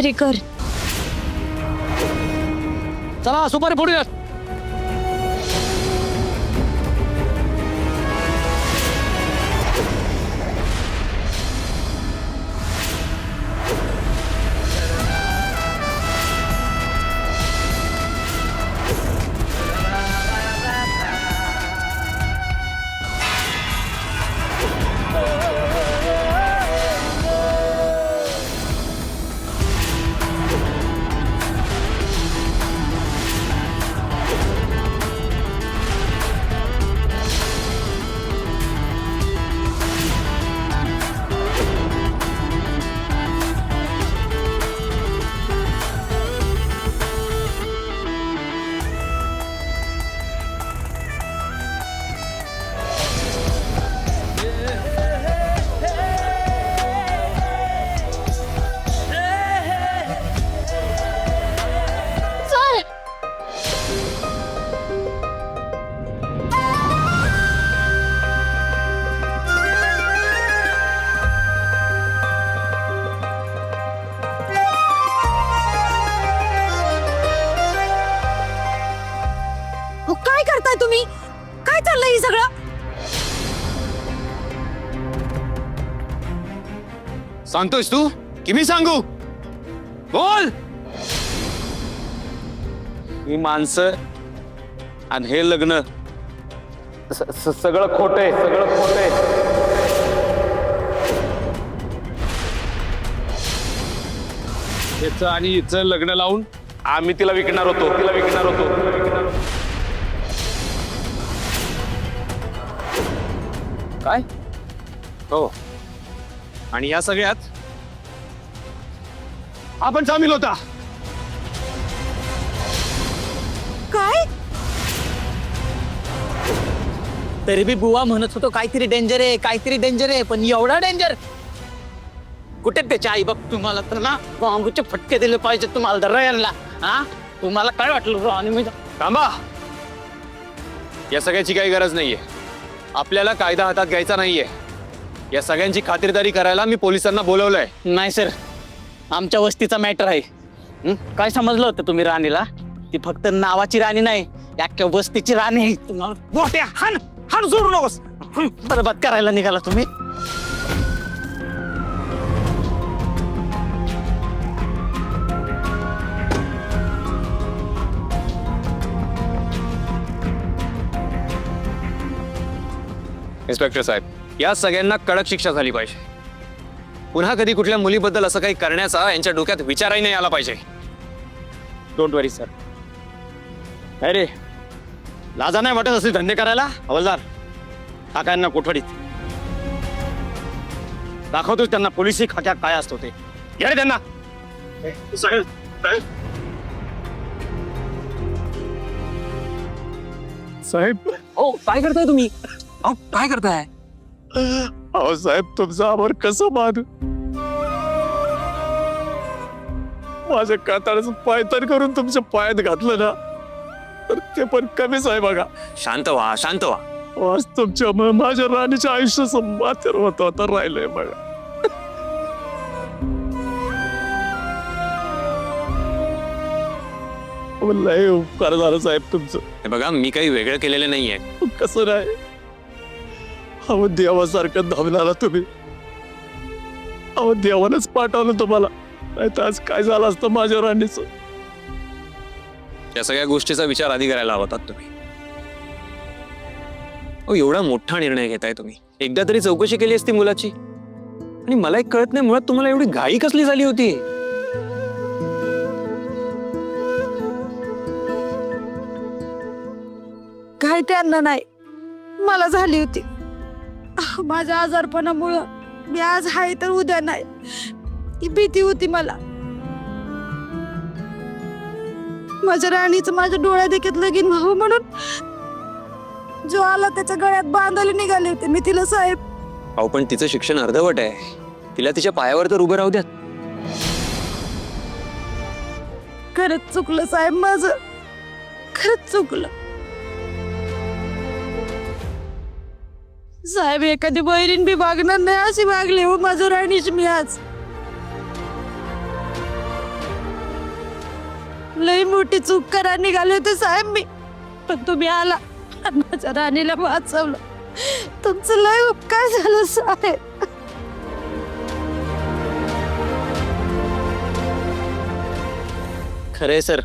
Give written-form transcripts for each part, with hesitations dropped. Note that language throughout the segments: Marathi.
तरी कर. चला सुपारी फोडूया. काय करताय तुम्ही? काय चाललंय हे सगळं? सांगतोयस तू की मी सांगू? बोल. ही माणसं आणि हे लग्न सगळं खोटंय, सगळं खोटंय. याचं आणि हिचं लग्न लावून आम्ही तिला विकणार होतो. काय? हो. आणि या सगळ्यात आपण सामील होता. काय? तरी बी बुवा म्हणत होतो काहीतरी डेंजर आहे, पण एवढा डेंजर कुठे? त्याची आई बाप तुम्हाला तर ना बांबूचे फटके दिले पाहिजे तुम्हाला दर्याला. हा, तुम्हाला काय वाटलं? आणि मी थांबा. या सगळ्याची काही गरज नाहीये. आपल्याला कायदा हातात घ्यायचा नाहीये. या सगळ्यांची खातिरदारी करायला मी पोलिसांना बोलवलंय. नाही सर, आमच्या वस्तीचा मॅटर आहे. काय समजलं होतं तुम्ही राणीला? ती फक्त नावाची राणी नाही, अख्ख्या वस्तीची राणी आहे. तुम्हाला मोठ्या हान हान सोडू नकोस. बरबाद करायला निघाला तुम्ही. इन्स्पेक्टर साहेब, या सगळ्यांना कडक शिक्षा झाली पाहिजे. पुन्हा कधी कुठल्या मुलीबद्दल असं काही करण्याचा यांच्या डोक्यात विचारही नाही आला पाहिजे. Don't worry sir. अरे लाजा नाही वाटत असे धंदे करायला? हवालदार, काकांना कोठडीत दाखवतोच त्यांना पोलिसी खात्यात काय असतो ते. घ्या रे त्यांना. साहेब. हो, काय करताय तुम्ही? अहो, काय करताय? अहो साहेब, तुमचा आवर कसं बांधू? माझ्या कातडाचं पायतान करून तुमच्या पायात घातलं ना, तर ते पण कमीच आहे बघा. शांत व्हा, शांत व्हा. आज तुमच्या माझ्या राणीच्या आयुष्याचं माथेर होत होता राहिलंय बघा. लय उपकार झालं साहेब तुमचं. हे बघा, मी काही वेगळं केलेलं नाहीये. कसं नाही? अहो देवासारखं धावणारा तुम्ही. अहो देवानच पाठवलं तुम्हाला, नाही तर आज काय झालं असतं माझ्या राणीचं. या सगळ्या गोष्टीचा विचार आधी करायला हवा होता तुम्ही. अहो एवढा मोठा निर्णय घेताय तुम्ही. एकदा तरी चौकशी केली असती मुलाची. आणि मला एक कळत नाही, मुळात तुम्हाला एवढी घाई कसली झाली होती? काय त्यांना नाही, मला झाली होती. माझ्या आजारपणामुळं मी आज आहे तर उद्या नाही, ही भीती होती मला. माझ्या राणीचं माझ्या डोळ्या देखत लगीन व्हावं म्हणून जो आला त्याच्या गळ्यात बांधायला निघाले होते मी तिला साहेब. अहो पण तिचं शिक्षण अर्धवट आहे, तिला तिच्या पायावर तर उभं राहू द्या. खरंच चुकलं साहेब, माझं खरंच चुकलं साहेब. एखादी बहिरीन बी वागणार नाही अशी वागली हो माझ्या राणीची मी आज. लई मोठी चूक करा निघाले होते साहेब मी, पण तुम्ही आला आणि माझ्या राणीला वाचवलं. तुमचं लय उपकार झालं साहेब. खरे सर,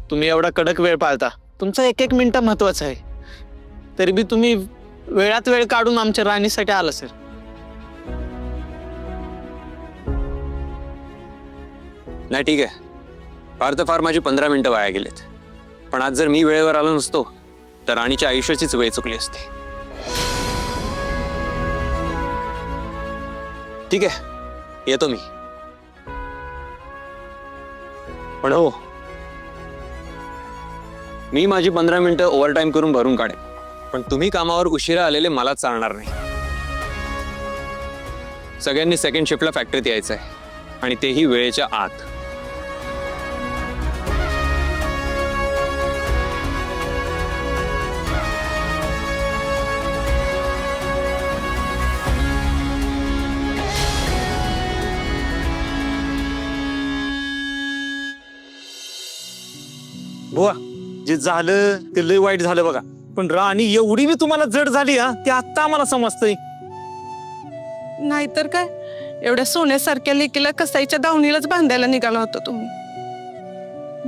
तुम्ही एवढा कडक वेळ पाळता. तुमचा एक एक मिनिट महत्वाचा आहे. तरी बी तुम्ही वेळात वेळ काढून आमच्या राणीसाठी आला सर. नाही ठीक आहे, फार तर फार माझी 15 मिनिटं वाया गेलेत. पण आज जर मी वेळेवर आलो नसतो तर राणीच्या आयुष्याचीच वेळ चुकली असती. ठीक आहे, येतो मी. पण हो, मी माझी 15 मिनिटं ओव्हरटाईम करून भरून काढेन, पण तुम्ही कामावर उशिरा आलेले मला चालणार नाही. सगळ्यांनी सेकंड शिफ्टला फॅक्टरीत यायचं आहे, आणि तेही वेळेच्या आत. बुवा, जे झालं ते लय वाईट झालं बघा. पण राणी एवढी बी तुम्हाला जड झाली हा, ते आता आम्हाला समजतंय. नाहीतर काय, एवढ्या सोन्यासारख्या लेकीला कसाईच्या दावणीलाच बांधायला निघाला होता तुम्ही.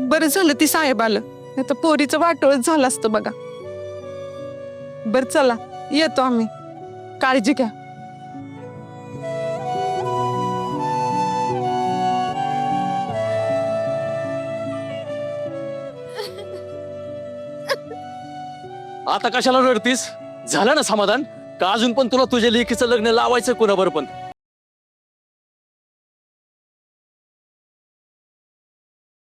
बरं झालं ती साहेब आलं, नाही तर पोरीचं वाटोळच झालं असतं बघा. बरं चला, येतो आम्ही. काळजी घ्या. आता कशाला रडतीस? झालं ना समाधान? का अजून पण तुला तुझ्या लेकीचं लग्न लावायचं कोणाबरोबर पण?